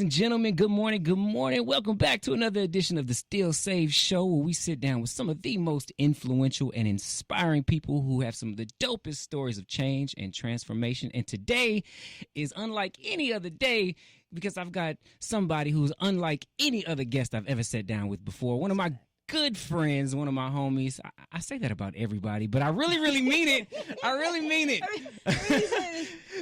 and gentlemen, good morning, good morning. Welcome back to another edition of the Still Save Show, where we sit down with some of the most influential and inspiring people who have some of the dopest stories of change and transformation. And today is unlike any other day because I've got somebody who's unlike any other guest I've ever sat down with before. One of my good friends, one of my homies. I say that about everybody, but I really, really mean it. I really mean it.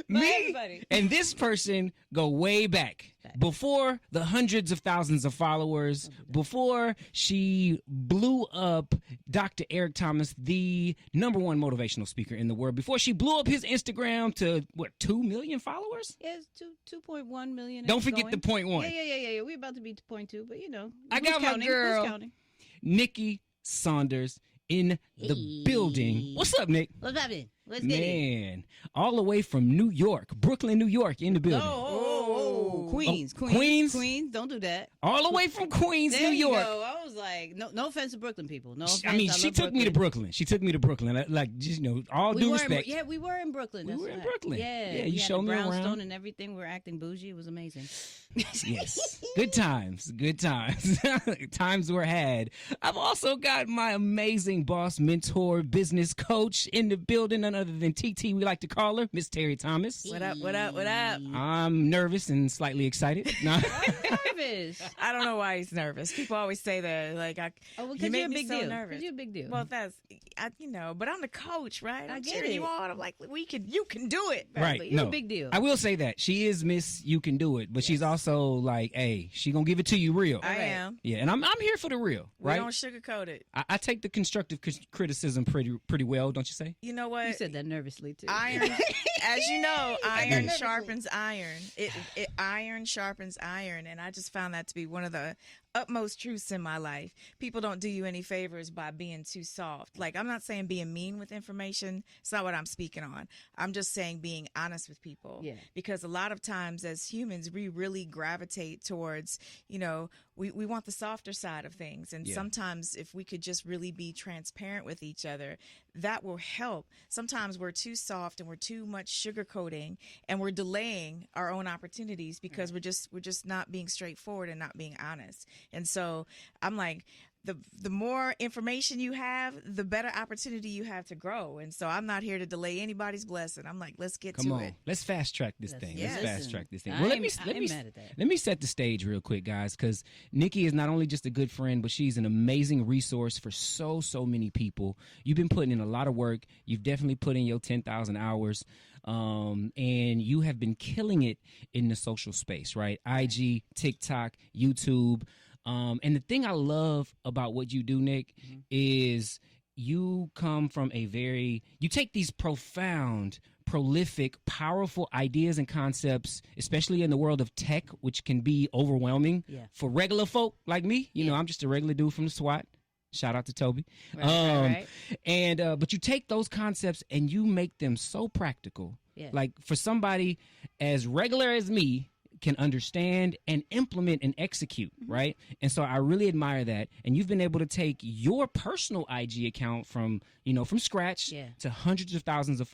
Everybody. And this person go way back. Before the hundreds of thousands of followers, before she blew up Dr. Eric Thomas, the #1 motivational speaker in the world, before she blew up his Instagram to, 2 million followers? Yeah, it's 2.1 million. Don't forget the going. .1. Yeah. We're about to be to 0.2, but you know. I got my girl, Nicky Saunders, in the building. What's up, Nick? What's happening? Let's get it. Man, all the way from New York, Brooklyn, New York, in the building. Queens. Don't do that. All the way from Queens, There New you York. go. I was like, no offense to Brooklyn people. No offense. I mean, she took me to Brooklyn. She took me to Brooklyn. Like, just, all due respect. We were in Brooklyn. We That's were in right. Brooklyn. Yeah, you showed me around. Brownstone and everything. We were acting bougie. It was amazing. Yes. Good times. Good times. Times were had. I've also got my amazing boss, mentor, business coach in the building, none other than TT, we like to call her, Miss Terri Thomas. What up? I'm nervous and slightly excited. No. Nervous. I don't know why he's nervous. People always say that. Like, Because you make you're a me big so deal. nervous. You're a big deal. Well, but I'm the coach, right? I I'm get cheering it. you on. I'm like, you can do it. Right. But you're a big deal. I will say that. She is Miss You Can Do It, but she's also like, hey, she gonna give it to you real. I am. Yeah, and I'm here for the real, right? We don't sugarcoat it. I take the constructive criticism pretty well, don't you say? You know what? You said that nervously, too. Iron, as you know, iron sharpens iron. Iron sharpens iron, and I just found that to be one of the utmost truths in my life. People don't do you any favors by being too soft. Like, I'm not saying being mean with information. It's not what I'm speaking on. I'm just saying being honest with people. Yeah. Because a lot of times as humans, we really gravitate towards, we want the softer side of things. And sometimes if we could just really be transparent with each other, that will help. Sometimes we're too soft and we're too much sugarcoating and we're delaying our own opportunities because we're just not being straightforward and not being honest. And so I'm like, the more information you have, the better opportunity you have to grow. And so I'm not here to delay anybody's blessing. I'm like, let's get to it. Let's fast track this thing. yes. Let's fast track this thing. I Well, ain't mad at that. let me set the stage real quick, guys, because Nicky is not only just a good friend, but she's an amazing resource for so many people. You've been putting in a lot of work. You've definitely put in your 10,000 hours. And you have been killing it in the social space, right? IG, TikTok, YouTube. And the thing I love about what you do, Nick, is you come from you take these profound, prolific, powerful ideas and concepts, especially in the world of tech, which can be overwhelming for regular folk like me. You know, I'm just a regular dude from the SWAT. Shout out to Toby. Right. And but you take those concepts and you make them so practical. Yeah. Like for somebody as regular as me can understand and implement and execute, right? And so I really admire that. And you've been able to take your personal IG account from scratch to hundreds of thousands of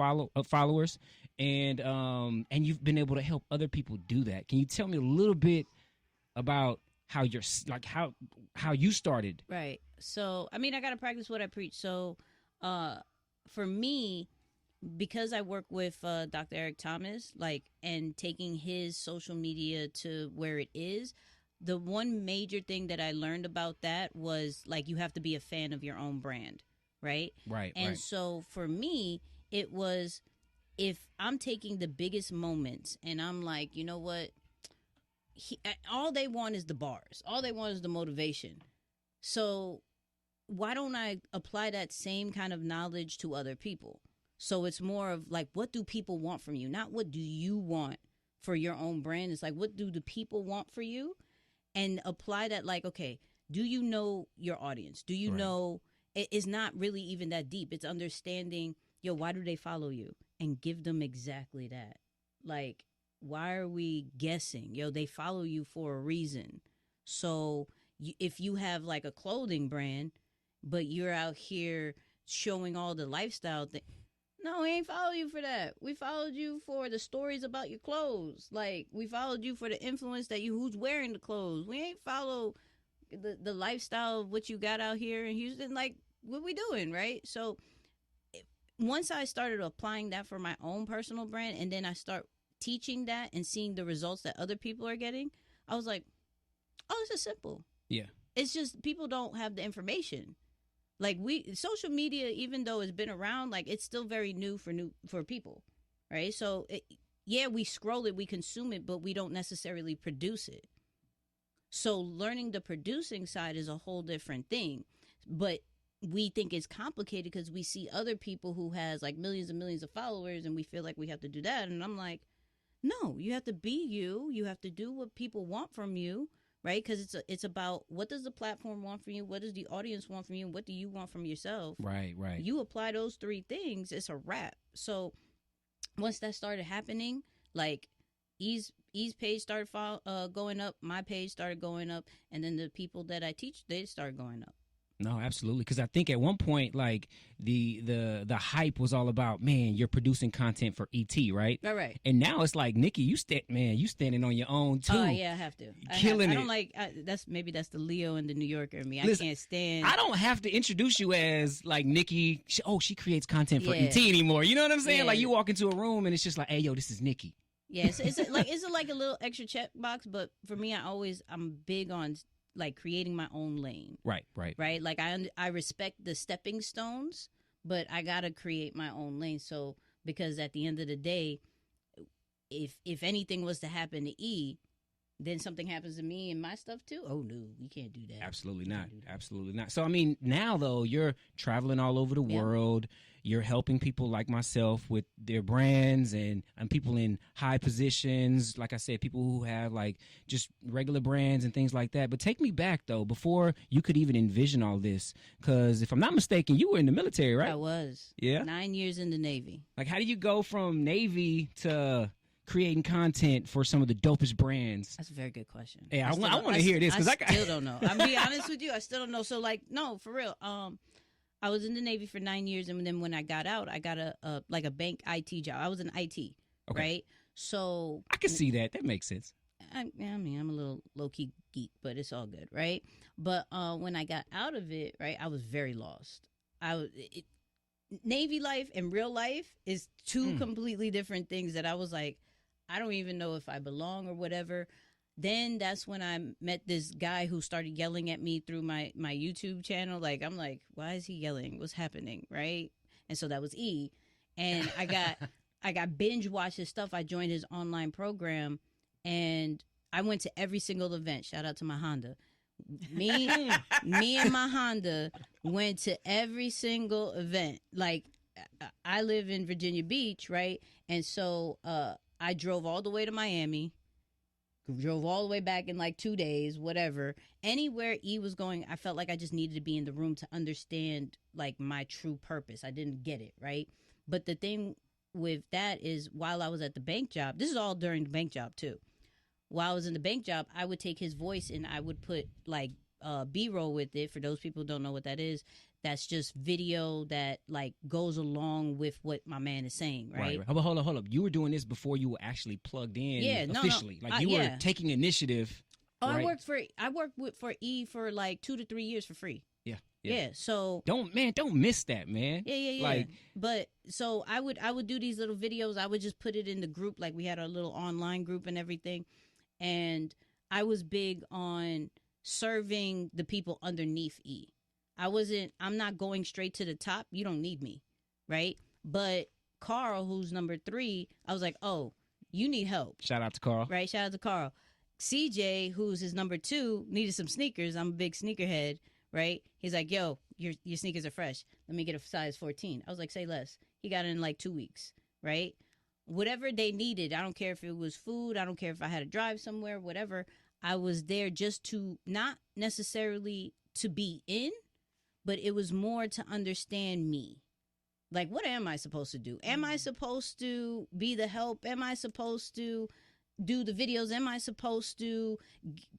followers, and you've been able to help other people do that. Can you tell me a little bit about how you started? Right. So, I mean, I got to practice what I preach. So, for me, because I work with Dr. Eric Thomas, and taking his social media to where it is, the one major thing that I learned about that was, you have to be a fan of your own brand, right? Right. And so for me, it was, if I'm taking the biggest moments and I'm like, you know what? All they want is the bars. All they want is the motivation. So why don't I apply that same kind of knowledge to other people? So it's more of what do people want from you? Not what do you want for your own brand. It's what do the people want for you? And apply that okay, do you know your audience? Do you know it's not really even that deep. It's understanding, why do they follow you? And give them exactly that. Why are we guessing? They follow you for a reason. So if you have a clothing brand, but you're out here showing all the lifestyle thing, No, we ain't followed you for that. We followed you for the stories about your clothes. Like, we followed you for the influence that who's wearing the clothes. We ain't follow the lifestyle of what you got out here in Houston. Like, what we doing, right? So once I started applying that for my own personal brand, and then I start teaching that and seeing the results that other people are getting, I was like, oh, this is simple. Yeah. It's just people don't have the information. Like, social media, even though it's been around, like, it's still very new for people, right? So we scroll it, we consume it, but we don't necessarily produce it. So learning the producing side is a whole different thing. But we think it's complicated because we see other people who has like millions and millions of followers, and we feel like we have to do that. And I'm like, no, you have to be you. You have to do what people want from you, right? Because it's about, what does the platform want from you? What does the audience want from you? What do you want from yourself? Right. You apply those three things, it's a wrap. So once that started happening, like, E's page started going up, my page started going up, and then the people that I teach, they started going up. No, absolutely. Because I think at one point, like, the hype was all about, man, you're producing content for ET, right? Right. And now it's like, Nicky, you standing on your own too. Oh yeah, I have to. Killing it. I don't like. That's the Leo and the New Yorker in me. Listen, I can't stand. I don't have to introduce you as like Nicky. She creates content for ET anymore. You know what I'm saying? Yeah. Like, you walk into a room and it's just like, hey, yo, this is Nicky. Yeah, it's like a little extra check box, but for me, I'm big on like creating my own lane. Right. Like, I respect the stepping stones, but I gotta create my own lane. So, because at the end of the day, if anything was to happen to E, then something happens to me and my stuff too. Oh no, we can't do that. Absolutely not. So I mean, now though, you're traveling all over the world. You're helping people like myself with their brands and people in high positions. Like I said, people who have like just regular brands and things like that. But take me back though, before you could even envision all this, because if I'm not mistaken, you were in the military, right? I was. Yeah. 9 years in the Navy. Like, how do you go from Navy to creating content for some of the dopest brands? That's a very good question. Yeah, I want to hear this, because I still don't know. I'm be honest with you, I still don't know. So, like, no, for real. I was in the Navy for 9 years, and then when I got out, I got a bank IT job. I was in IT, right? So I can see that. That makes sense. I mean, I'm a little low-key geek, but it's all good, right? But when I got out of it, right, I was very lost. Navy life and real life is two completely different things that I was like, I don't even know if I belong or whatever. Then that's when I met this guy who started yelling at me through my YouTube channel. Like, I'm like, why is he yelling? What's happening? Right? And so that was E. And I got binge watched his stuff. I joined his online program, and I went to every single event. Shout out to my Honda. Me and my Honda went to every single event. Like, I live in Virginia Beach, right? And so I drove all the way to Miami. Drove all the way back in like 2 days, whatever. Anywhere E was going, I felt like I just needed to be in the room to understand like my true purpose. I didn't get it, right? But the thing with that is, while I was at the bank job, this is all during the bank job too. While I was in the bank job, I would take his voice and I would put like B-roll with it. For those people who don't know what that is, that's just video that like goes along with what my man is saying, right? Hold up. You were doing this before you were actually plugged in officially. No. Like, you were taking initiative. Oh, right? I worked for E for like 2 to 3 years for free. Yeah. So don't miss that, man. Yeah. Like, but so I would do these little videos. I would just put it in the group. Like, we had our little online group and everything. And I was big on serving the people underneath E. I'm not going straight to the top. You don't need me, right? But Carl, who's number 3, I was like, oh, you need help. Shout out to Carl. Right, shout out to Carl. CJ, who's his number 2, needed some sneakers. I'm a big sneakerhead, right? He's like, yo, your sneakers are fresh. Let me get a size 14. I was like, say less. He got it in like 2 weeks, right? Whatever they needed, I don't care if it was food. I don't care if I had to drive somewhere, whatever. I was there just to, not necessarily to be in, but it was more to understand me. Like, what am I supposed to do? Am I supposed to be the help? Am I supposed to do the videos? Am I supposed to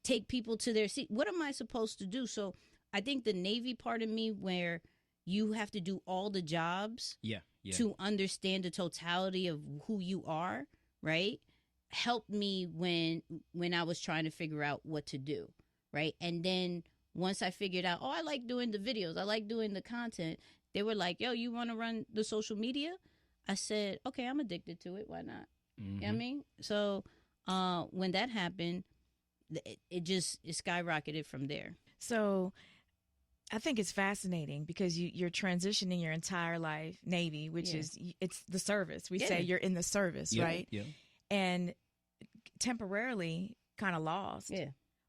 take people to their seat? What am I supposed to do? So I think the Navy part of me, where you have to do all the jobs to understand the totality of who you are, right? Helped me when I was trying to figure out what to do, right? And then once I figured out, I like doing the videos, I like doing the content, they were like, yo, you want to run the social media? I said, okay, I'm addicted to it. Why not? You know what I mean? So when that happened, it skyrocketed from there. So I think it's fascinating because you're transitioning your entire life, Navy, which is, it's the service. We say you're in the service, right? Yeah. And temporarily kind of lost. Yeah.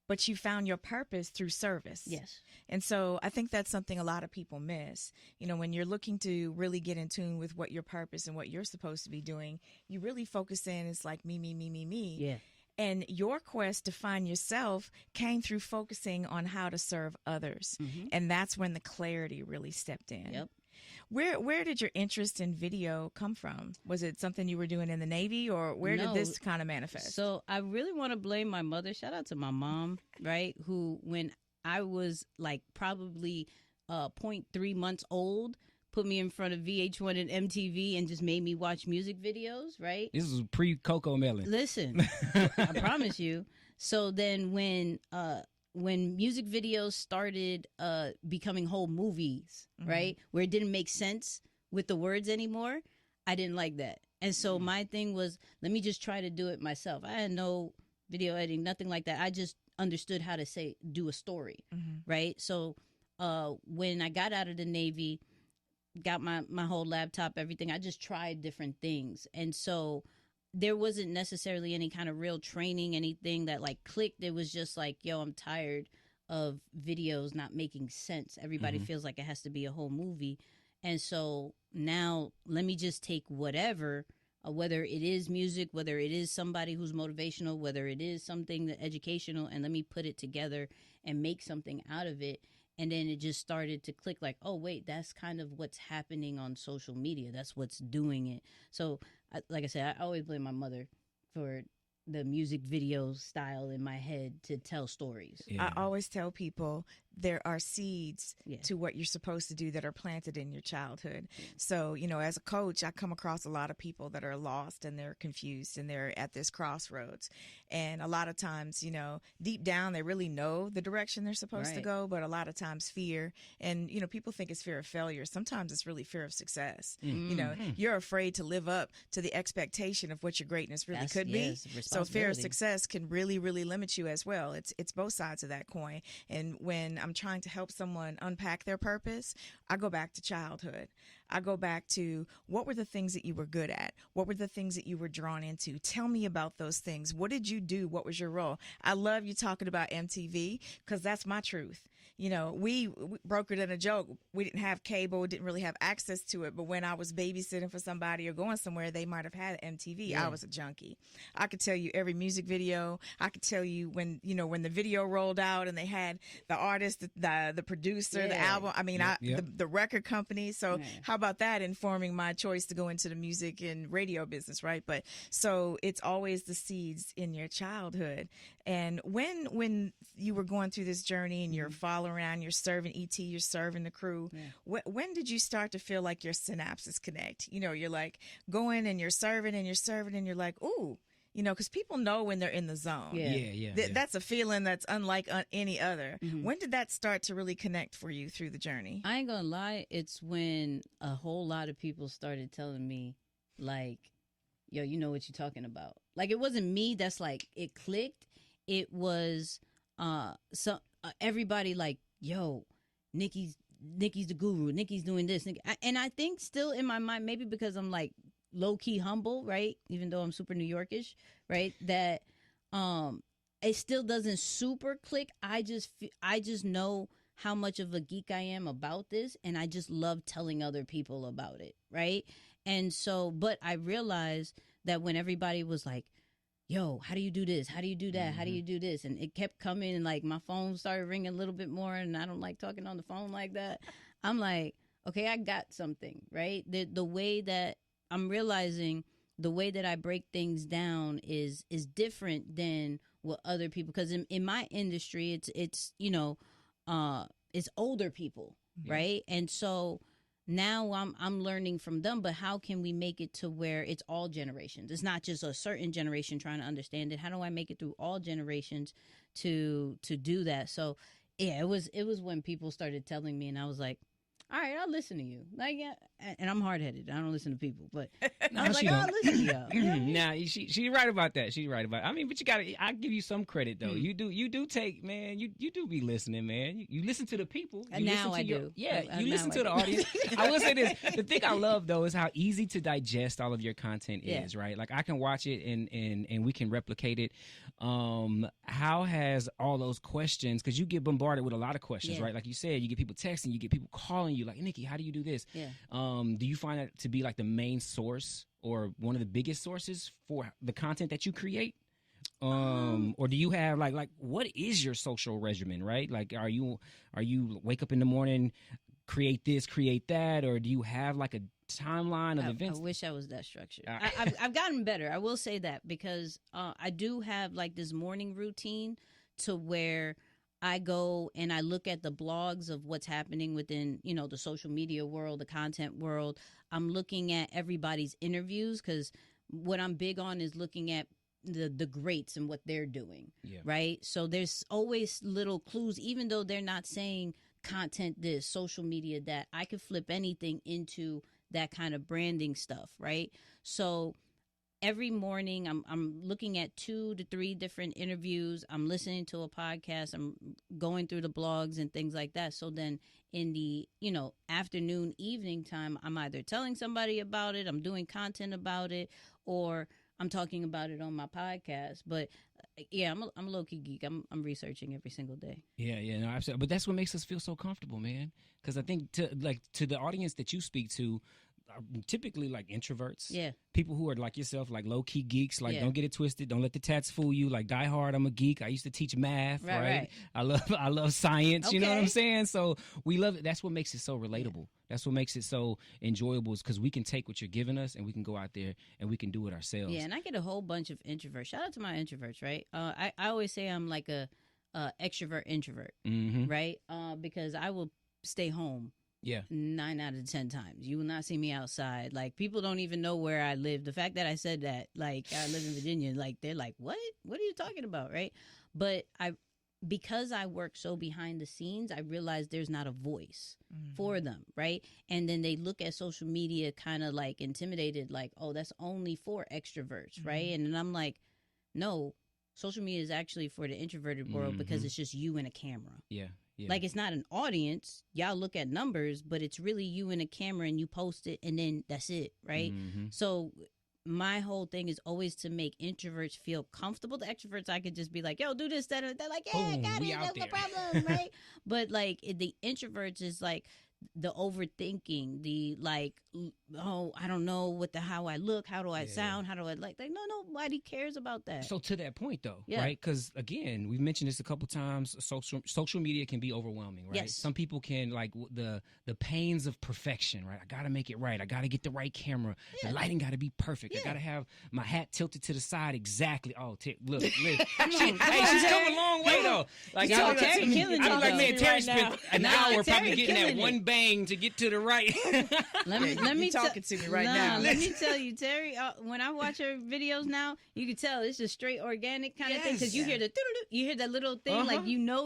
But you found your purpose through service. Yes. And so I think that's something a lot of people miss. You know, when you're looking to really get in tune with what your purpose and what you're supposed to be doing, you really focus in, it's like me, me, me, me, me. Yeah. And your quest to find yourself came through focusing on how to serve others. Mm-hmm. And that's when the clarity really stepped in. Yep. Where did your interest in video come from? Was it something you were doing in the Navy, or where did this kind of manifest? So I really want to blame my mother. Shout out to my mom, right? Who, when I was like probably 0.3 months old, put me in front of VH1 and MTV and just made me watch music videos, right? This was pre-Coco Melon. Listen, I promise you. So then when music videos started becoming whole movies, right, where it didn't make sense with the words anymore, I didn't like that. And so my thing was, let me just try to do it myself. I had no video editing, nothing like that. I just understood how to do a story, right? So when I got out of the Navy, got my whole laptop, everything, I just tried different things. And so there wasn't necessarily any kind of real training, anything that like clicked. It was just like, yo, I'm tired of videos not making sense. Everybody feels like it has to be a whole movie. And so now let me just take whatever, whether it is music, whether it is somebody who's motivational, whether it is something that educational, and let me put it together and make something out of it. And then it just started to click like, oh, wait, that's kind of what's happening on social media. That's what's doing it. So, like I said, I always blame my mother for the music video style in my head to tell stories. Yeah. I always tell people there are seeds to what you're supposed to do that are planted in your childhood. So, you know, as a coach, I come across a lot of people that are lost and they're confused and they're at this crossroads. And a lot of times, you know, deep down, they really know the direction they're supposed to go. But a lot of times fear, and, you know, people think it's fear of failure. Sometimes it's really fear of success. You know, you're afraid to live up to the expectation of what your greatness really could be. So fear of success can really, really limit you as well. It's both sides of that coin. And when I'm trying to help someone unpack their purpose, I go back to childhood. I go back to, what were the things that you were good at? What were the things that you were drawn into? Tell me about those things. What did you do? What was your role? I love you talking about MTV because that's my truth. You know, we brokered in a joke. We didn't have cable, didn't really have access to it. But when I was babysitting for somebody or going somewhere, they might have had MTV. I was a junkie. I could tell you every music video. I could tell you when the video rolled out and they had the artist, the producer, the album. I mean, the record company. So how about that informing my choice to go into the music and radio business, right? But so it's always the seeds in your childhood. And when you were going through this journey and you're following around, you're serving ET, you're serving the crew, when did you start to feel like your synapses connect? You know, you're like going and you're serving and you're like, ooh, you know, because people know when they're in the zone. That's a feeling that's unlike any other. When did that start to really connect for you through the journey? I ain't gonna lie, it's when a whole lot of people started telling me, like, yo, you know what you're talking about. Like, it wasn't me that's like, it clicked. It was everybody like, yo, Nicky's the guru. Nicky's doing this. And I think still in my mind, maybe because I'm like low-key humble, right? Even though I'm super New Yorkish, right? That it still doesn't super click. I just know how much of a geek I am about this, and I just love telling other people about it, right? And so, but I realized that when everybody was like, yo, how do you do this? How do you do that? How do you do this? And it kept coming, and like my phone started ringing a little bit more, and I don't like talking on the phone like that. I'm like, okay, I got something, right? The way that I'm realizing, the way that I break things down is different than what other people, because in my industry, it's you know, it's older people, right? And so now I'm learning from them, but how can we make it to where it's all generations? It's not just a certain generation trying to understand it. How do I make it through all generations to do that? So yeah, it was when people started telling me, and I was like, all right, I'll listen to you. Like, yeah, and I'm hard headed. I don't listen to people, but I was like, I'll listen to y'all. You know what I mean? Now she's right about that. She's right about it. I mean, but I give you some credit though. You do take, man. You do be listening, man. You listen to the people. And now I do. Yeah, you listen to the audience. I will say this: the thing I love though is how easy to digest all of your content is. Right, like I can watch it and we can replicate it. How has all those questions? Because you get bombarded with a lot of questions, right? Like you said, you get people texting, you get people calling you, like, Nikki, how do you do this? Yeah. Do you find that to be like the main source or one of the biggest sources for the content that you create? Or do you have like what is your social regimen, right? Like are you wake up in the morning, create this, create that, or do you have like a timeline of events? I wish I was that structured. I've gotten better. I will say that because I do have like this morning routine to where I go and I look at the blogs of what's happening within, the social media world, the content world. I'm looking at everybody's interviews because what I'm big on is looking at the greats and what they're doing, right? So there's always little clues, even though they're not saying content this, social media that, I could flip anything into that kind of branding stuff, right? So every morning I'm looking at 2 to 3 different interviews. I'm listening to a podcast. I'm going through the blogs and things like that. So then in the, afternoon, evening time, I'm either telling somebody about it, I'm doing content about it, or I'm talking about it on my podcast. But yeah, I'm a low-key geek. I'm researching every single day. Yeah, no, absolutely. But that's what makes us feel so comfortable, man. Because I think to the audience that you speak to, are typically like introverts. Yeah. People who are like yourself, like low key geeks. Like, don't get it twisted. Don't let the tats fool you. Like, die hard. I'm a geek. I used to teach math. Right. I love science. Okay. You know what I'm saying? So we love it. That's what makes it so relatable. That's what makes it so enjoyable, is because we can take what you're giving us and we can go out there and we can do it ourselves. Yeah, and I get a whole bunch of introverts. Shout out to my introverts, right? I always say I'm like a extrovert introvert, right? Because I will stay home. Yeah. 9 out of 10 times. You will not see me outside. Like, people don't even know where I live. The fact that I said that, like, I live in Virginia, like, they're like, what? What are you talking about, right? But because I work so behind the scenes, I realize there's not a voice for them, right? And then they look at social media kind of like intimidated, like, oh, that's only for extroverts, right? And then I'm like, no, social media is actually for the introverted world because it's just you and a camera. Yeah. Like, it's not an audience. Y'all look at numbers, but it's really you and a camera, and you post it, and then that's it, right? So my whole thing is always to make introverts feel comfortable. The extroverts, I could just be like, yo, do this, that. They're like, yeah, boom, got it, that's no problem, right? But, like, the introverts is like the overthinking, the like, oh, I don't know how I look, how do I sound, how do I like no, nobody cares about that. So to that point though, right? Because again, we've mentioned this a couple times. Social media can be overwhelming, right? Yes. Some people can like the pains of perfection, right? I got to make it right. I got to get the right camera. The lighting got to be perfect. I got to have my hat tilted to the side exactly. Oh, look, she's come a long way though. Like, Terri killing I was like, man, Terri right spent an hour probably getting that one bang to get to the right. Let me talking to me right now. Let me tell you, Terri. When I watch her videos now, you can tell it's just straight organic kind of thing, because you hear you hear that little thing, like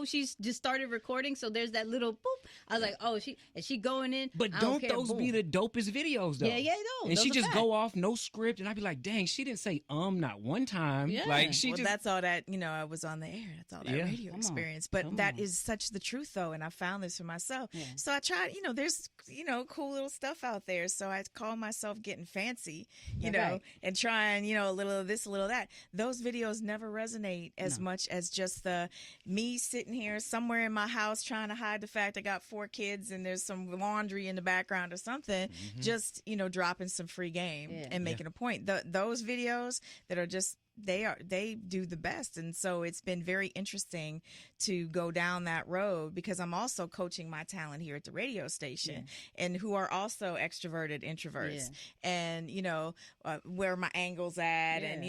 she's just started recording. So there's that little boop. I was like, oh, is she going in? But don't those be the dopest videos though? Yeah, no. And she just go off, no script, and I'd be like, dang, she didn't say not one time. Yeah. Like she that's all that I was on the air. That's all that radio experience. But that is such the truth though, and I found this for myself. Yeah. So I tried. There's cool little stuff out there. So I call myself getting fancy, and trying a little of this, a little of that. Those videos never resonate as much as just the me sitting here somewhere in my house trying to hide the fact I got 4 kids and there's some laundry in the background or something. Just dropping some free game and making a point. Those videos that are just they do the best. And so it's been very interesting to go down that road, because I'm also coaching my talent here at the radio station, and who are also extroverted introverts, and where my angles at, and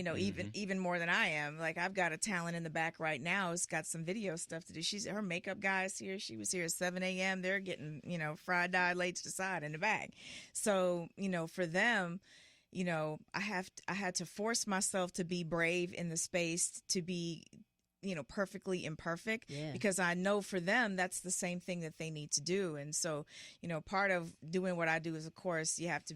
even more than I am. Like, I've got a talent in the back right now. It's got some video stuff to do. Her makeup guy is here. She was here at 7 a.m. They're getting fried dye laid to the side in the back. So for them, I had to force myself to be brave in the space, to be perfectly imperfect, because I know for them that's the same thing that they need to do. And so part of doing what I do is, of course, you have to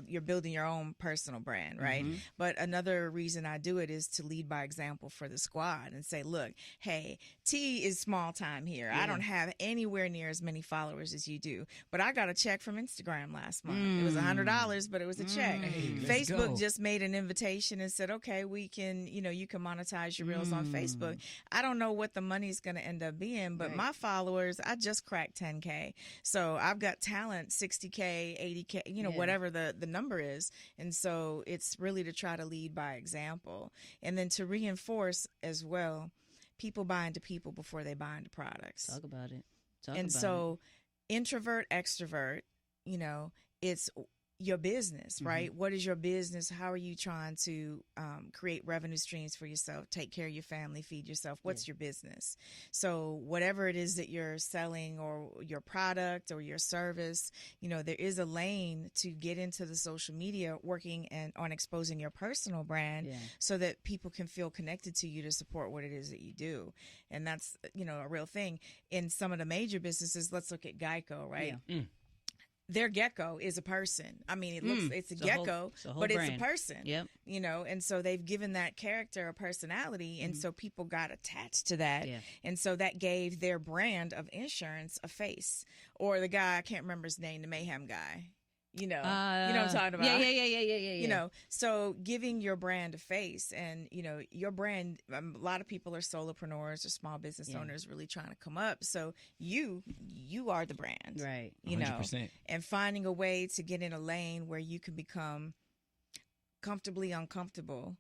you're building your own personal brand, right? But another reason I do it is to lead by example for the squad and say, look, hey, T is small time here. I don't have anywhere near as many followers as you do, but I got a check from Instagram last month. It was $100, but it was a check. Facebook just made an invitation and said, okay, we can, you can monetize your reels on Facebook. I don't know what the money's going to end up being, but my followers, I just cracked 10K. So I've got talent, 60K, 80K, whatever the number is. And so it's really to try to lead by example, and then to reinforce as well, people buy into people before they buy into products. Talk about it. Introvert, extrovert, it's your business, right? What is your business? How are you trying to create revenue streams for yourself, take care of your family, feed yourself? What's your business? So whatever it is that you're selling, or your product or your service, there is a lane to get into the social media, working on exposing your personal brand, so that people can feel connected to you to support what it is that you do. And that's, a real thing. In some of the major businesses, let's look at Geico, right? Their gecko is a person. I mean, it's a gecko, but it's a person. And so they've given that character a personality, and so people got attached to that. And so that gave their brand of insurance a face. Or the guy, I can't remember his name, the Mayhem guy. You know what I'm talking about. Yeah. So giving your brand a face, and your brand. A lot of people are solopreneurs or small business owners, really trying to come up. So you are the brand, right? 100%. And finding a way to get in a lane where you can become comfortably uncomfortable.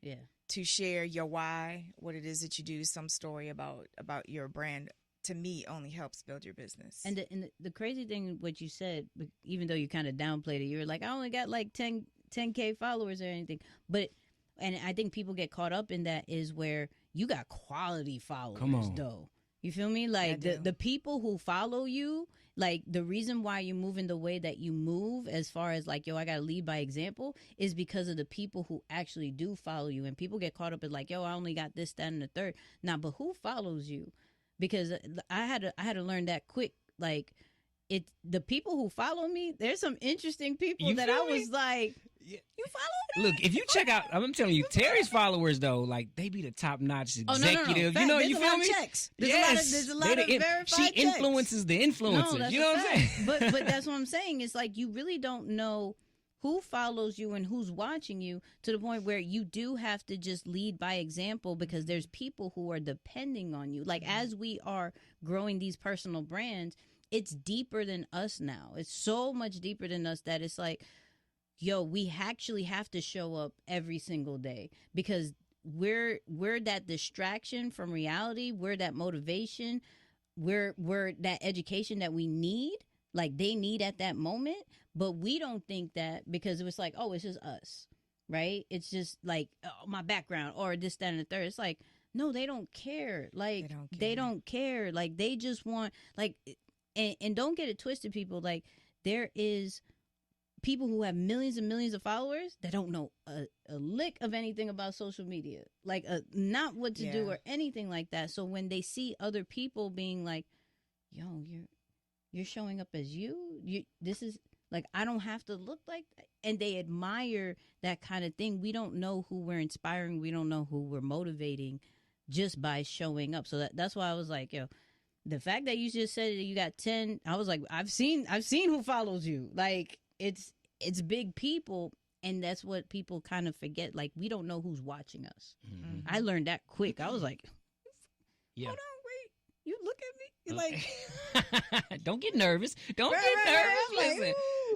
To share your why, what it is that you do, some story about your brand. To me, only helps build your business. And the crazy thing, what you said, even though you kind of downplayed it, you were like, I only got like 10K followers or anything. And I think people get caught up in that, is where you got quality followers, though. You feel me? Like the people who follow you, like the reason why you move in the way that you move, as far as like, I got to lead by example, is because of the people who actually do follow you. And people get caught up in like, I only got this, that, and the third. Nah, but who follows you? Because I had to learn that quick. Like, the people who follow me, there's some interesting people that I was like, you follow me? Look, if you check out, I'm telling you, Terri's followers though, like they be the top notch executive. No. You feel me? Checks. There's a lot of verified She checks. influences the influencers. No, you know what I'm saying? But that's what I'm saying. It's like, you really don't know who follows you and who's watching you, to the point where you do have to just lead by example, because there's people who are depending on you. Like, as we are growing these personal brands, it's deeper than us now. It's so much deeper than us that it's like, we actually have to show up every single day, because we're that distraction from reality. We're that motivation. We're that education that we need. Like, they need at that moment, but we don't think that, because it was like, it's just us, right? It's just like, my background, or this, that, and the third. It's like, no, they don't care. Like, they don't care. Like, they just want, like, and don't get it twisted, people. Like, there is people who have millions and millions of followers that don't know a lick of anything about social media, like, not what to do or anything like that. So when they see other people being like, you're showing up as this is like, I don't have to look like that. And they admire that kind of thing. We don't know who we're inspiring. We don't know who we're motivating just by showing up. So that's why I was like, the fact that you just said that you got 10, I was like, I've seen who follows you. Like, it's big people. And that's what people kind of forget. Like, we don't know who's watching us. I learned that quick. I was like, hold on, wait, you look at me. You're like, don't get nervous. Don't get nervous. Like, Listen,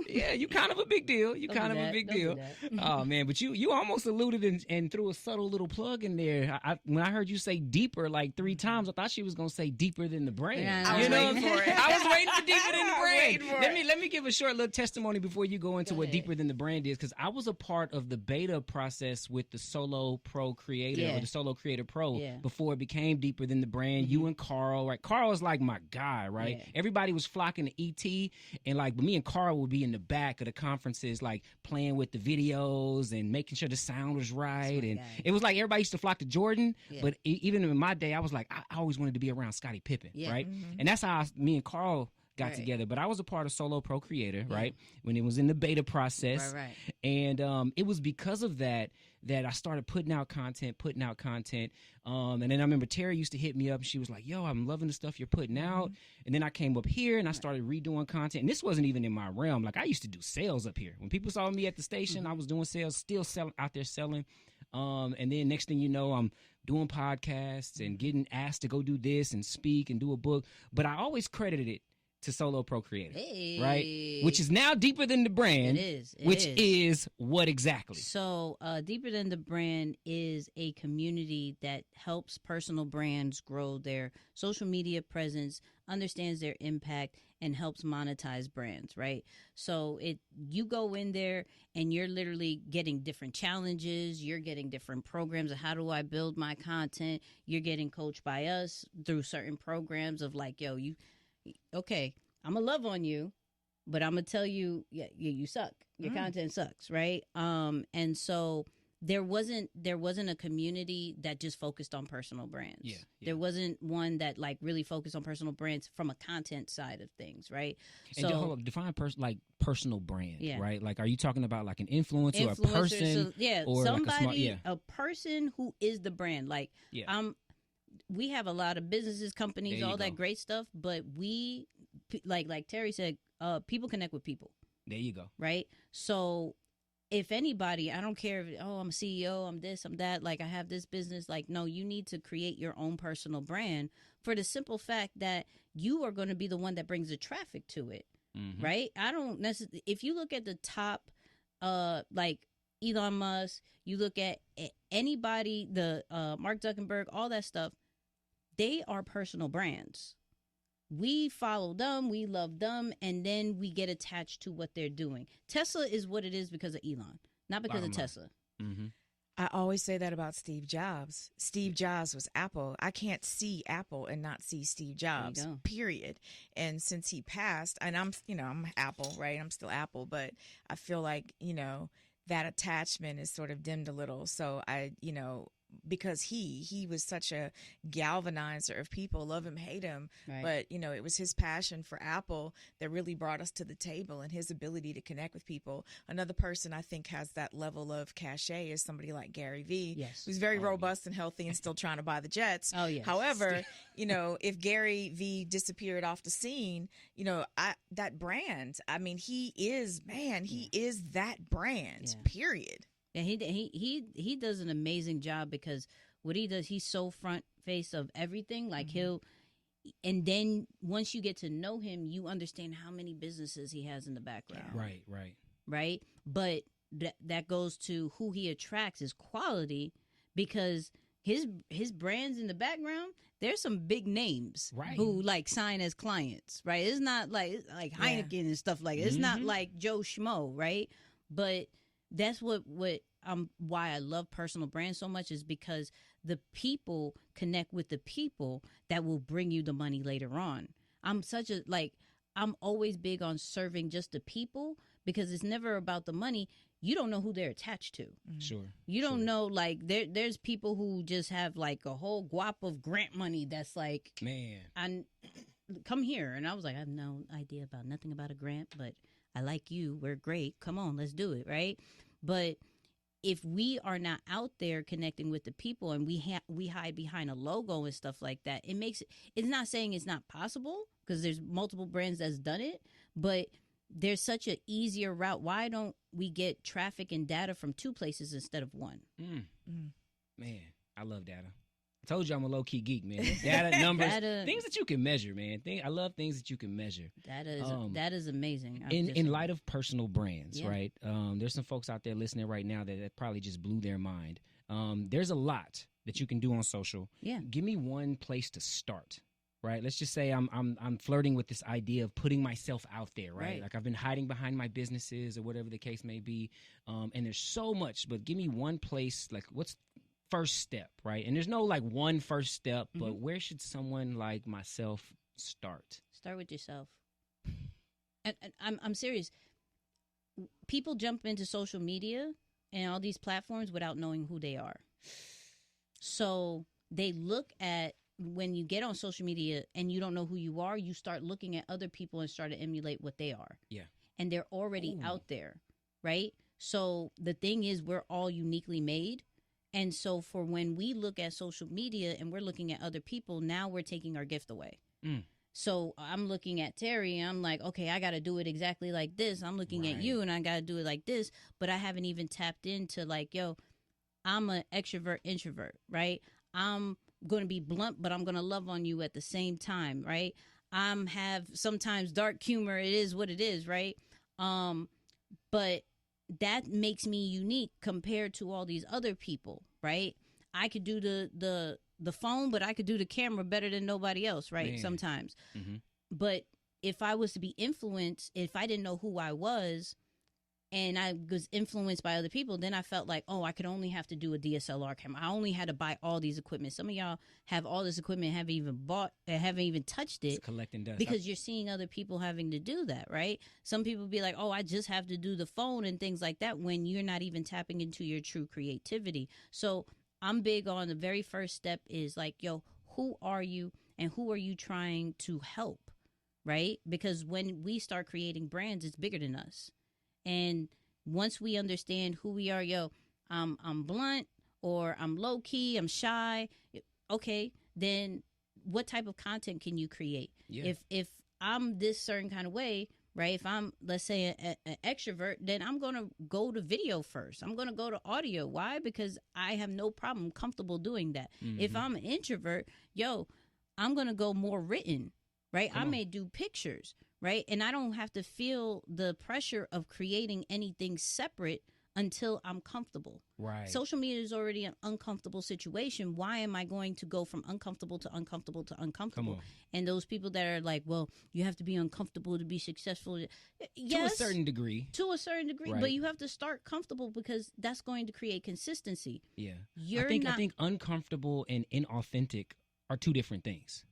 Yeah, you kind of a big deal. You Don't kind do of a that. big Don't do deal. that. Oh man, but you almost alluded and threw a subtle little plug in there. When I heard you say deeper like 3 times, I thought she was gonna say deeper than the brand. Yeah, I was you know, waiting for it. I was waiting for deeper than the brand. Waiting for Let me give a short little testimony before you go into Go what ahead. deeper than the brand is, because I was a part of the beta process with the Solo Pro Creator Yeah. or the Solo Creator Pro Yeah. before it became deeper than the brand. You and Carl, right? Carl is like my guy, right? Yeah. Everybody was flocking to ET, and like me and Carl would be in the back of the conferences, like playing with the videos and making sure the sound was right. my And guy. it was like everybody used to flock to Jordan, Yeah. but even in my day, I was like, I always wanted to be around Scottie Pippen, Yeah. right? And that's how me and Carl got Right. together. But I was a part of Solo Pro Creator, right? When it was in the beta process. Right. And it was because of that I started putting out content. And then I remember Terri used to hit me up. And she was like, yo, I'm loving the stuff you're putting out. And then I came up here and I started redoing content. And this wasn't even in my realm. Like I used to do sales up here. When people saw me at the station, I was doing sales, still out there selling. And then next thing you know, I'm doing podcasts and getting asked to go do this and speak and do a book. But I always credited it to Solo Pro Creator, Hey. right? Which is now deeper than the brand. It is. Which is what exactly? So, Deeper Than the Brand is a community that helps personal brands grow their social media presence, understands their impact, and helps monetize brands, right? So you go in there and you're literally getting different challenges. You're getting different programs of how do I build my content. You're getting coached by us through certain programs of like, yo, okay, I'm going to love on you, but I'm going to tell you, you suck. Your content sucks, right? And so there wasn't a community that just focused on personal brands. Yeah. There wasn't one that like really focused on personal brands from a content side of things, right? And hold up, define personal brand, Yeah. right? Like, are you talking about like an influencer or a person? Or somebody, like a person who is the brand. Like, we have a lot of businesses, companies, all that great stuff, but we, like Terri said, people connect with people. There you go. Right? So if anybody, I don't care if, I'm a CEO, I'm this, I'm that, like I have this business, like, no, you need to create your own personal brand for the simple fact that you are going to be the one that brings the traffic to it. Right? I don't necessarily, if you look at the top, like Elon Musk, you look at anybody, the Mark Zuckerberg, all that stuff, they are personal brands. We follow them, we love them, and then we get attached to what they're doing. Tesla is what it is because of Elon, not because of Tesla. I always say that about Steve Jobs. Steve Jobs was Apple. I can't see Apple and not see Steve Jobs, period. And since he passed, and I'm Apple, right? I'm still Apple, but I feel like, that attachment is sort of dimmed a little. So because he was such a galvanizer of people, love him, hate him. Right. But, it was his passion for Apple that really brought us to the table and his ability to connect with people. Another person I think has that level of cachet is somebody like Gary Vee, Yes. who's very robust and healthy and still trying to buy the jets. Oh, yes. However, if Gary Vee disappeared off the scene, that brand, I mean, he is that brand, period. And he does an amazing job because what he does, he's so front face of everything. Like and then once you get to know him, you understand how many businesses he has in the background. Right. But that goes to who he attracts is quality, because his brands in the background, there's some big names who like sign as clients. Right. It's not like Heineken and stuff like it. It's not like Joe Schmo. Right. But that's why I love personal brands so much, is because the people connect with the people that will bring you the money later on. I'm always big on serving just the people, because it's never about the money. You don't know who they're attached to. Sure. You don't know, like there's people who just have like a whole guap of grant money that's like, man, come here. And I was like, I have no idea about nothing about a grant, but I like you. We're great. Come on, let's do it. Right. But if we are not out there connecting with the people and we hide behind a logo and stuff like that, it's not saying it's not possible, because there's multiple brands that's done it, but there's such an easier route. Why don't we get traffic and data from 2 places instead of 1? Man, I love data. Told you I'm a low key geek, man. Data, numbers, things that you can measure, man. I love things that you can measure. That is amazing. In light of personal brands, right? There's some folks out there listening right now that probably just blew their mind. There's a lot that you can do on social. Yeah. Give me one place to start. Right. Let's just say I'm flirting with this idea of putting myself out there. Right. Like I've been hiding behind my businesses or whatever the case may be. And there's so much, but give me one place. Like what's first step, right? And there's no like one first step, but where should someone like myself start? Start with yourself. And I'm serious. People jump into social media and all these platforms without knowing who they are. So they look at, when you get on social media and you don't know who you are, you start looking at other people and start to emulate what they are. Yeah. And they're already out there, right? So the thing is, we're all uniquely made. And so for when we look at social media and we're looking at other people, now we're taking our gift away. So I'm looking at Terri and I'm like, okay, I got to do it exactly like this. I'm looking at you and I got to do it like this. But I haven't even tapped into like, yo, I'm an extrovert, introvert, right? I'm going to be blunt, but I'm going to love on you at the same time, right? Have sometimes dark humor. It is what it is, right? But that makes me unique compared to all these other people, right? I could do the phone, but I could do the camera better than nobody else, right? Man. Sometimes. But if I was to be influenced, if I didn't know who I was and I was influenced by other people, then I felt like, oh, I could only have to do a DSLR camera. I only had to buy all these equipment. Some of y'all have all this equipment, haven't even touched it. It's collecting dust. Because you're seeing other people having to do that, right? Some people be like, oh, I just have to do the phone and things like that, when you're not even tapping into your true creativity. So I'm big on the very first step is like, yo, who are you and who are you trying to help, right? Because when we start creating brands, it's bigger than us. And once we understand who we are, yo, I'm blunt or I'm low key, I'm shy. Okay, then what type of content can you create? Yeah. If I'm this certain kind of way, right? If I'm, let's say, an extrovert, then I'm going to go to video first. I'm going to go to audio. Why? Because I have no problem comfortable doing that. If I'm an introvert, yo, I'm going to go more written, right? I may do pictures. Right. And I don't have to feel the pressure of creating anything separate until I'm comfortable. Right. Social media is already an uncomfortable situation. Why am I going to go from uncomfortable to uncomfortable to uncomfortable? And those people that are like, well, you have to be uncomfortable to be successful. Yes, to a certain degree. Right. But you have to start comfortable because that's going to create consistency. Yeah. I think uncomfortable and inauthentic are two different things.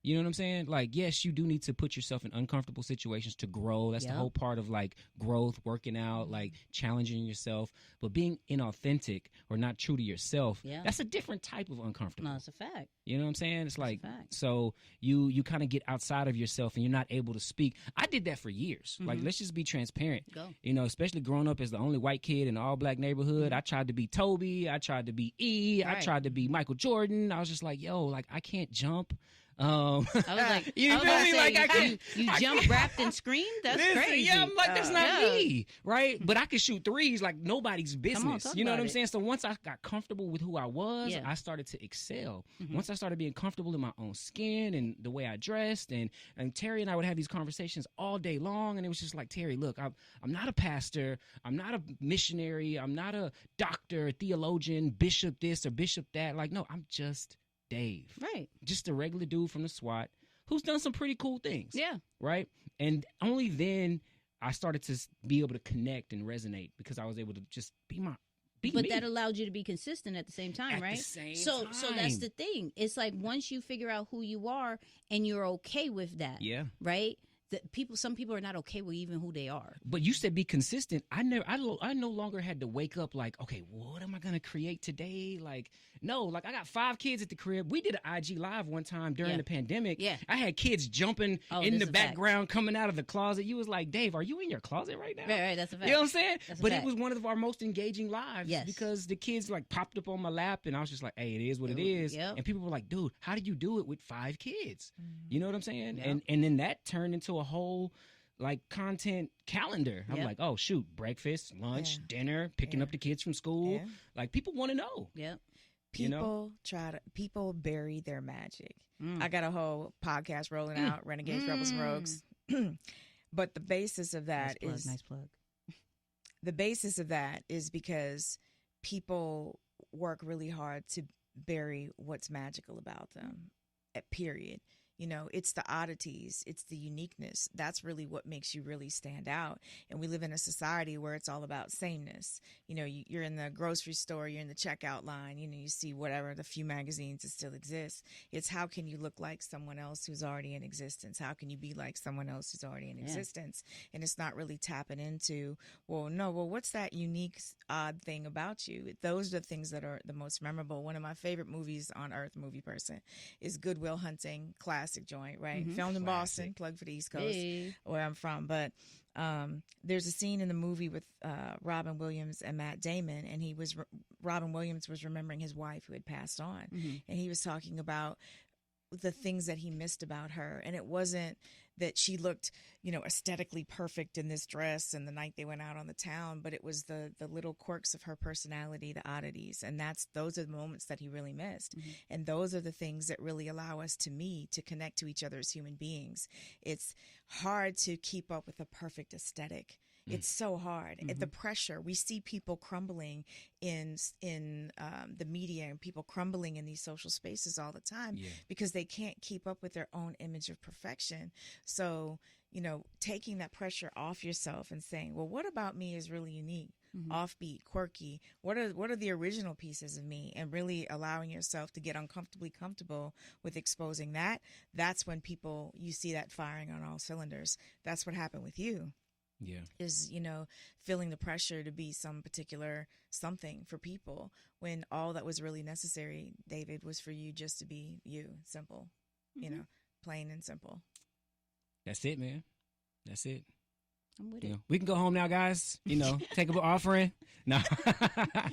You know what I'm saying? Like, yes, you do need to put yourself in uncomfortable situations to grow. That's the whole part of like growth, working out, like challenging yourself. But being inauthentic or not true to yourself, that's a different type of uncomfortable. No, it's a fact. You know what I'm saying? It's like, so you kind of get outside of yourself and you're not able to speak. I did that for years. Like, let's just be transparent. You know, especially growing up as the only white kid in an all black neighborhood. I tried to be Toby. I tried to be E. I tried to be Michael Jordan. I was just like, yo, like I can't jump. I was like, you feel me? Like you jump, rapped, and screamed. That's crazy. Yeah, I'm like, that's not me, right? But I could shoot threes like nobody's business. You know what I'm saying? So once I got comfortable with who I was, I started to excel. Once I started being comfortable in my own skin and the way I dressed, and Terri and I would have these conversations all day long, and it was just like, Terri, look, I'm not a pastor, I'm not a missionary, I'm not a doctor, a theologian, bishop this or bishop that. Like, no, I'm just Dave. Right. Just a regular dude from the SWAT who's done some pretty cool things. Yeah. Right. And only then I started to be able to connect and resonate because I was able to just be me. But that allowed you to be consistent at the same time, at right? The same so time. So that's the thing. It's like once you figure out who you are and you're okay with that. Yeah. Right? Some people are not okay with even who they are. But you said be consistent. I no longer had to wake up like, okay, what am I gonna create today? Like, no, like I got 5 kids at the crib. We did an IG live one time during the pandemic. Yeah, I had kids jumping in the background, coming out of the closet. You was like, Dave, are you in your closet right now? Right, that's a fact. You know what I'm saying? But it was one of our most engaging lives because the kids like popped up on my lap, and I was just like, hey, it is what it is. Yep. And people were like, dude, how did you do it with 5 kids? You know what I'm saying? Yep. And then that turned into a whole like content calendar. I'm like, oh shoot, breakfast, lunch, dinner, picking up the kids from school. Like people want to know. Yep. People bury their magic. I got a whole podcast rolling out, Renegades, Rebels, and Rogues. But the basis of that nice plug. The basis of that is because people work really hard to bury what's magical about them, period. You know, it's the oddities, it's the uniqueness. That's really what makes you really stand out. And we live in a society where it's all about sameness. You know, you're in the grocery store, you're in the checkout line, you know, you see whatever, the few magazines that still exist. It's how can you look like someone else who's already in existence? How can you be like someone else who's already in existence? And it's not really tapping into, what's that unique, odd thing about you? Those are the things that are the most memorable. One of my favorite movies on earth, movie person, is Good Will Hunting, classic joint, right? Filmed in Boston, plug for the East Coast, where I'm from. But there's a scene in the movie with Robin Williams and Matt Damon, and Robin Williams was remembering his wife who had passed on, and he was talking about the things that he missed about her. And it wasn't that she looked, you know, aesthetically perfect in this dress and the night they went out on the town, but it was the little quirks of her personality, the oddities. And those are the moments that he really missed. And those are the things that really allow us to connect to each other as human beings. It's hard to keep up with a perfect aesthetic. It's so hard. The pressure, we see people crumbling in the media and people crumbling in these social spaces all the time because they can't keep up with their own image of perfection. So, you know, taking that pressure off yourself and saying, well, what about me is really unique, offbeat, quirky? What are the original pieces of me? And really allowing yourself to get uncomfortably comfortable with exposing that. That's when you see that firing on all cylinders. That's what happened with you. Yeah. Is, you know, feeling the pressure to be some particular something for people when all that was really necessary, David, was for you just to be you, simple, you know, plain and simple. That's it, man. That's it. I'm with you it. know, we can go home now, guys. You know, take an offering. No.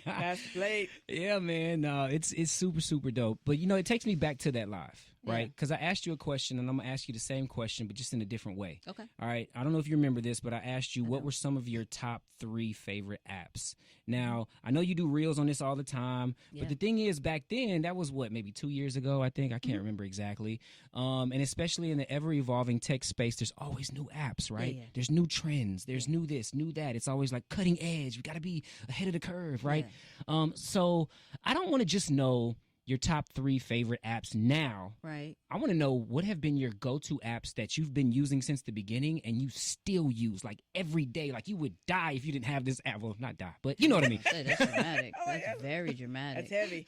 That's late. Yeah, man. No, it's super, super dope. But, you know, it takes me back to that live, right? Because I asked you a question, and I'm going to ask you the same question, but just in a different way. Okay. All right. I don't know if you remember this, but I asked you what were some of your top 3 favorite apps. Now, I know you do reels on this all the time, but the thing is, back then, that was maybe 2 years ago, I think. I can't remember exactly. And especially in the ever-evolving tech space, there's always new apps, right? Yeah. There's new trends. There's new this, new that. It's always like cutting edge. We got to be ahead of the curve, right? Yeah. So I don't want to just know your top 3 favorite apps now. Right. I want to know what have been your go-to apps that you've been using since the beginning and you still use like every day. Like you would die if you didn't have this app. Well, not die, but you know what I mean. That's dramatic. That's very dramatic. That's heavy.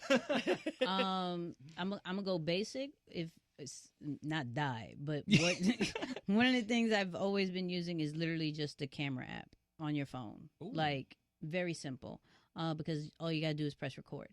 I'm gonna go basic. If it's not die, but what one of the things I've always been using is literally just the camera app on your phone. Ooh. Like very simple. Because all you gotta do is press record.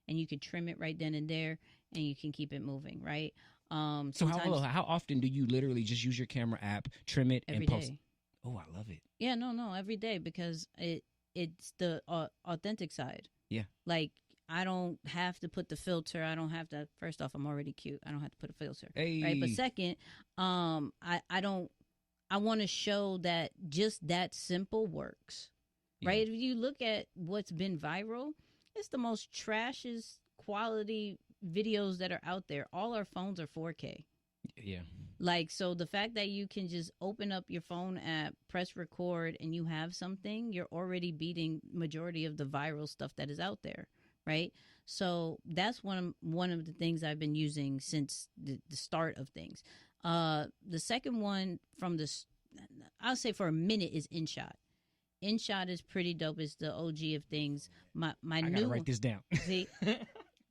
And you can trim it right then and there, and you can keep it moving, right? So how often do you literally just use your camera app, trim it, and post? Day. Oh, I love it. Yeah, no, every day because it's the authentic side. Yeah. Like I don't have to put the filter. I don't have to. First off, I'm already cute. I don't have to put a filter. Hey. Right. But second, I don't. I want to show that just that simple works. Right. If you look at what's been viral. It's the most trashiest quality videos that are out there. All our phones are 4K. Yeah. Like, so the fact that you can just open up your phone app, press record, and you have something, you're already beating majority of the viral stuff that is out there, right? So that's one of the things I've been using since the start of things. The second one I'll say for a minute is InShot. InShot is pretty dope. It's the OG of things. I gotta write this down. See,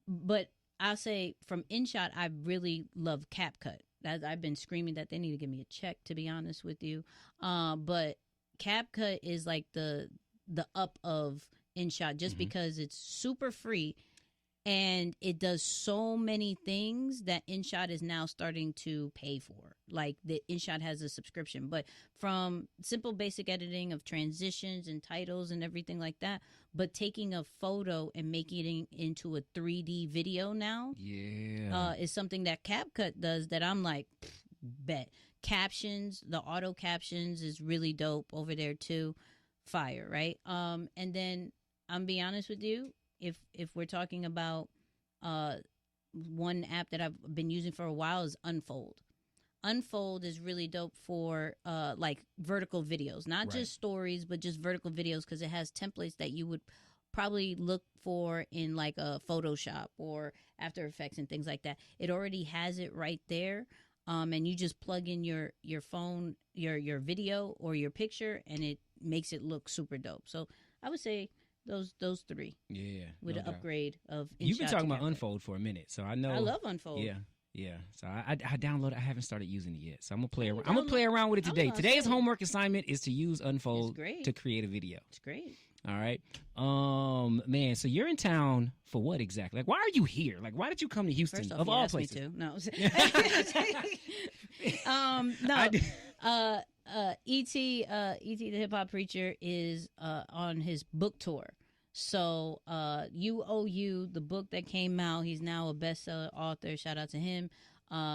but I'll say from InShot, I really love CapCut. I've been screaming that they need to give me a check, to be honest with you. But CapCut is like the up of InShot just because it's super free. And it does so many things that InShot is now starting to pay for. Like the InShot has a subscription, but from simple basic editing of transitions and titles and everything like that, but taking a photo and making it into a 3D video now is something that CapCut does that I'm like, bet. Captions, the auto captions is really dope over there too. Fire, right? And then I'm be honest with you, if we're talking about one app that I've been using for a while is Unfold. Unfold is really dope for like vertical videos, not just stories, but just vertical videos, because it has templates that you would probably look for in like a Photoshop or After Effects and things like that. It already has it right there. And you just plug in your phone, your video or your picture, and it makes it look super dope. So I would say those three. Yeah. With an upgrade of. You've been talking about Unfold for a minute, so I know. I love Unfold. Yeah. Yeah, so I downloaded. I haven't started using it yet, so I'm gonna play around. I'm gonna play around with it today. Today's homework assignment is to use Unfold to create a video. It's great. All right, man. So you're in town for what exactly? Like, why are you here? Like, why did you come to Houston First off, of you all asked places? Me to. No. E.T. the Hip Hop Preacher is on his book tour. So UOU, the book that came out, he's now a bestseller author. Shout out to him.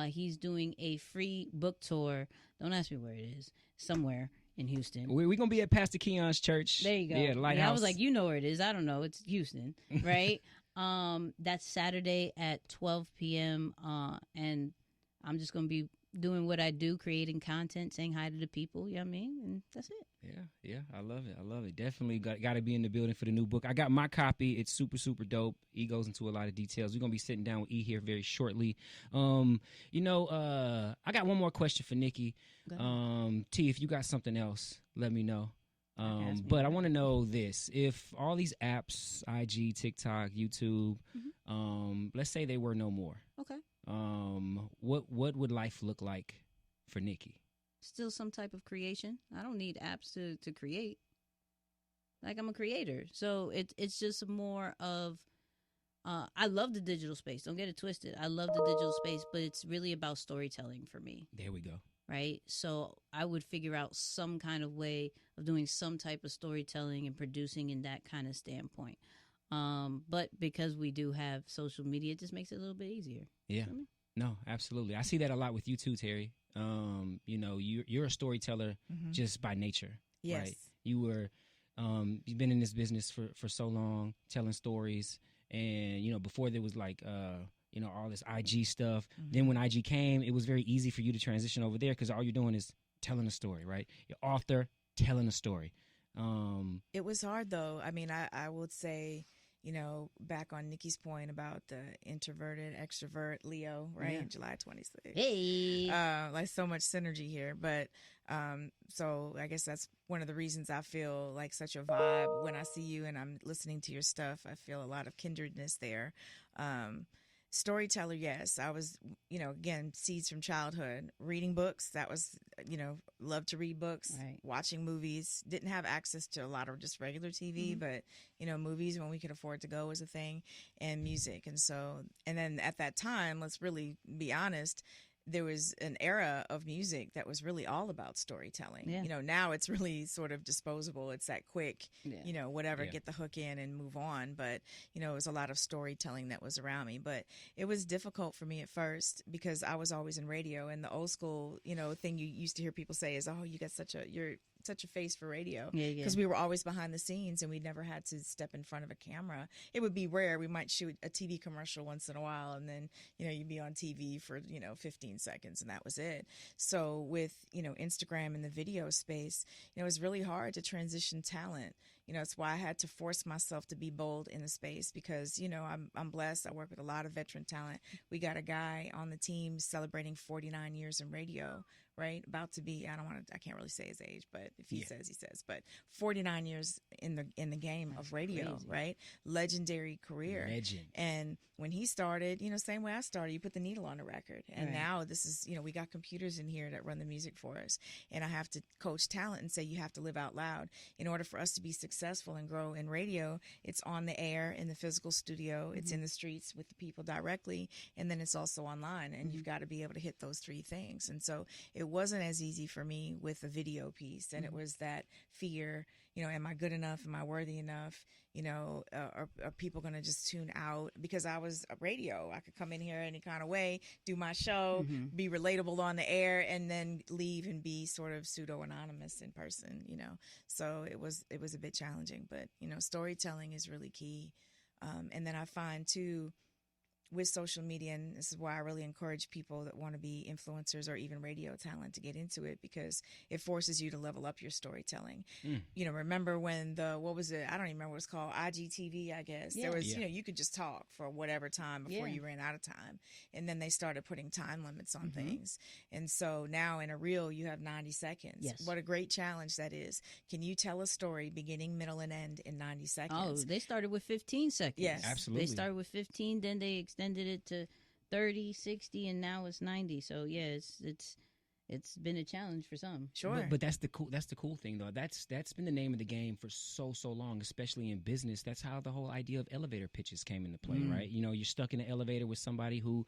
He's doing a free book tour. Don't ask me where it is. Somewhere in Houston. We're going to be at Pastor Keon's church. There you go. Yeah, the Lighthouse. Yeah, I was like, you know where it is. I don't know. It's Houston, right? That's Saturday at 12 p.m. And I'm just going to be doing what I do, creating content, saying hi to the people, you know what I mean? And that's it. Yeah, I love it. Definitely got to be in the building for the new book. I got my copy. It's super, super dope. E goes into a lot of details. We're going to be sitting down with E here very shortly. I got one more question for Nicky. T, if you got something else, let me know. But I want to know this. If all these apps, IG, TikTok, YouTube, let's say they were no more. Okay. What would life look like for Nicky? Still some type of creation. I don't need apps to create. Like, I'm a creator. So it's just more of, I love the digital space. Don't get it twisted. I love the digital space, but it's really about storytelling for me. There we go. Right? So I would figure out some kind of way of doing some type of storytelling and producing in that kind of standpoint. But because we do have social media, it just makes it a little bit easier. Yeah. No, absolutely. I see that a lot with you too, Terry. You're a storyteller just by nature. Yes. Right? You've been in this business for so long, telling stories. And, before there was like, all this IG stuff. Then when IG came, it was very easy for you to transition over there because all you're doing is telling a story, right? You're author, telling a story. It was hard though. I mean, I would say, back on Nicky's point about the introverted, extrovert Leo, right? Yeah. July 26th. Hey. Like so much synergy here. But so I guess that's one of the reasons I feel like such a vibe when I see you and I'm listening to your stuff. I feel a lot of kindredness there. Storyteller, yes. I was, again, seeds from childhood. Reading books, that was, love to read books. Right. Watching movies. Didn't have access to a lot of just regular TV, but, movies when we could afford to go was a thing. And music. And then at that time, let's really be honest, there was an era of music that was really all about storytelling. Yeah. Now it's really sort of disposable. It's that quick, whatever, get the hook in and move on. But, it was a lot of storytelling that was around me. But it was difficult for me at first because I was always in radio, and the old school, thing you used to hear people say is, oh, you're such a face for radio, because we were always behind the scenes and we never had to step in front of a camera. It would be rare. We might shoot a TV commercial once in a while, and then you'd be on TV for 15 seconds and that was it. So with Instagram and the video space, it was really hard to transition talent. It's why I had to force myself to be bold in the space because, I'm blessed. I work with a lot of veteran talent. We got a guy on the team celebrating 49 years in radio, right? About to be, I can't really say his age, but if he says, he says, but 49 years in the game of radio, crazy. Right? Legendary career. Legend. And when he started, same way I started, you put the needle on the record. And now this is, we got computers in here that run the music for us. And I have to coach talent and say, you have to live out loud. In order for us to be successful and grow in radio, it's on the air, in the physical studio, it's in the streets with the people directly, and then it's also online. And you've got to be able to hit those three things. And so it wasn't as easy for me with the video piece. And it was that fear, am I good enough? Am I worthy enough? Are people going to just tune out? Because I was a radio. I could come in here any kind of way, do my show, be relatable on the air, and then leave and be sort of pseudo-anonymous in person, So it was a bit challenging. But, storytelling is really key. And then I find, too, with social media, and this is why I really encourage people that want to be influencers or even radio talent to get into it, because it forces you to level up your storytelling. You know, remember when what was it? I don't even remember what it's called. IGTV, I guess. There was, you know, you could just talk for whatever time before you ran out of time. And then they started putting time limits on things. And so now in a reel, you have 90 seconds. Yes. What a great challenge that is. Can you tell a story beginning, middle, and end in 90 seconds? Oh, they started with 15 seconds. Yes. Absolutely. They started with 15, then they extended it to 30, 60, and now it's 90. So yeah, it's been a challenge for some. Sure. But that's the cool thing though. That's been the name of the game for so long, especially in business. That's how the whole idea of elevator pitches came into play, right? You know, you're stuck in an elevator with somebody who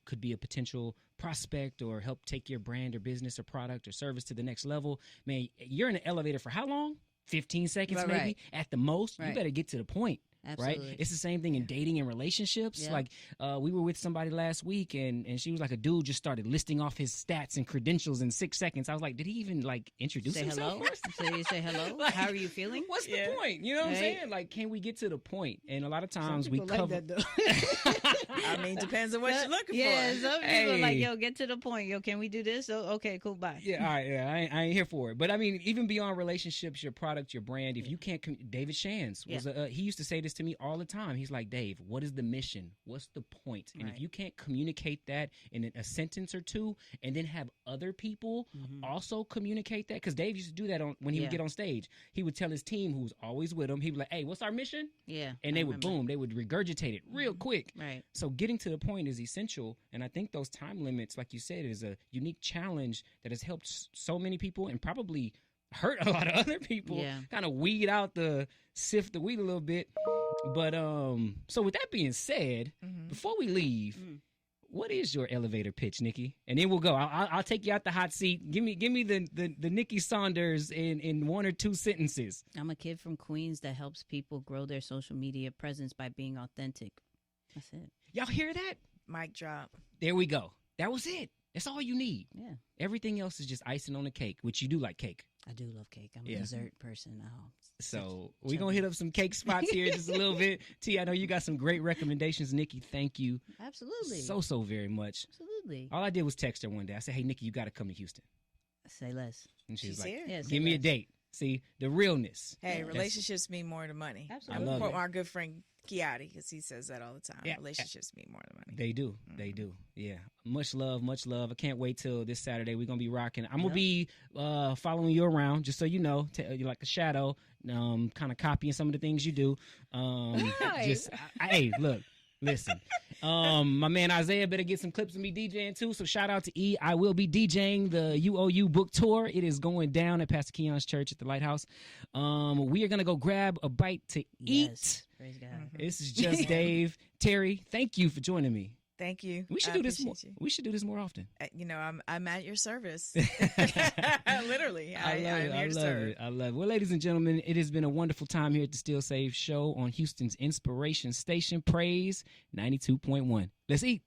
could be a potential prospect or help take your brand or business or product or service to the next level. Man, you're in an elevator for how long? 15 seconds Right, maybe right. at the most. You Right. better get to the point. Absolutely. Right? It's the same thing in dating and relationships. Yeah. Like we were with somebody last week and she was like, a dude just started listing off his stats and credentials in 6 seconds. I was like, did he even like introduce Say himself hello. first? Say hello. Like, How are you feeling? What's the point? You know what I'm Right. saying? Like, can we get to the point? And a lot of Some times we people cover. like that, though. I mean, depends on what you're looking Yeah, for. some people are like, Hey. yo, get to the point. Yo, can we do this? Oh, okay, cool, bye. Yeah, all right, yeah, I ain't here for it. But I mean, even beyond relationships, your product, your brand, if you can't, David Shands was he used to say this to me all the time. He's like, Dave, what is the mission? What's the point? And Right. if you can't communicate that in a sentence or two, and then have other people also communicate that, because Dave used to do that when he would Yeah. get on stage. He would tell his team, who was always with him, he would be like, hey, what's our mission? Yeah. And I they would remember. they would regurgitate it real quick. Right. So getting to the point is essential, and I think those time limits, like you said, is a unique challenge that has helped so many people and probably hurt a lot of other people. Yeah. Kind of sift the wheat a little bit. But so with that being said, before we leave, what is your elevator pitch, Nikki? And then we'll go. I'll take you out the hot seat. Give me the Nicky Saunders in 1 or 2 sentences. I'm a kid from Queens that helps people grow their social media presence by being authentic. That's it. Y'all hear that? Mic drop. There we go. That was it. That's all you need. Yeah. Everything else is just icing on the cake, which you do like cake. I do love cake. I'm Yeah. a dessert person. Oh, So we're going to hit up some cake spots here just a little bit. T, I know you got some great recommendations. Nikki, thank you absolutely. so very much. Absolutely. All I did was text her one day. I said, hey, Nikki, you got to come to Houston. Say less. And she was She's like, here. Yeah, say give me a less. date. See, the realness. Hey, Yeah. relationships mean more than money. Absolutely. I love For it. our good friend Kiati, because he says that all the time. Yeah. Relationships mean more than money. They do. They do. Yeah. Much love. Much love. I can't wait till this Saturday. We're going to be rocking. I'm going to be following you around, just so you know, you're like a shadow, kind of copying some of the things you do. Hey, look. Listen, my man Isaiah better get some clips of me DJing too. So shout out to E. I will be DJing the UOU book tour. It is going down at Pastor Keon's church at the Lighthouse. We are gonna go grab a bite to eat. Yes. Praise God. This is just Dave. Terry, thank you for joining me. Thank you. We should I do this more. appreciate you. We should do this more often. You know, I'm at your service. Literally, I'm here to serve. I love it. Well, ladies and gentlemen, it has been a wonderful time here at the Still Save Show on Houston's Inspiration Station, Praise 92.1. Let's eat.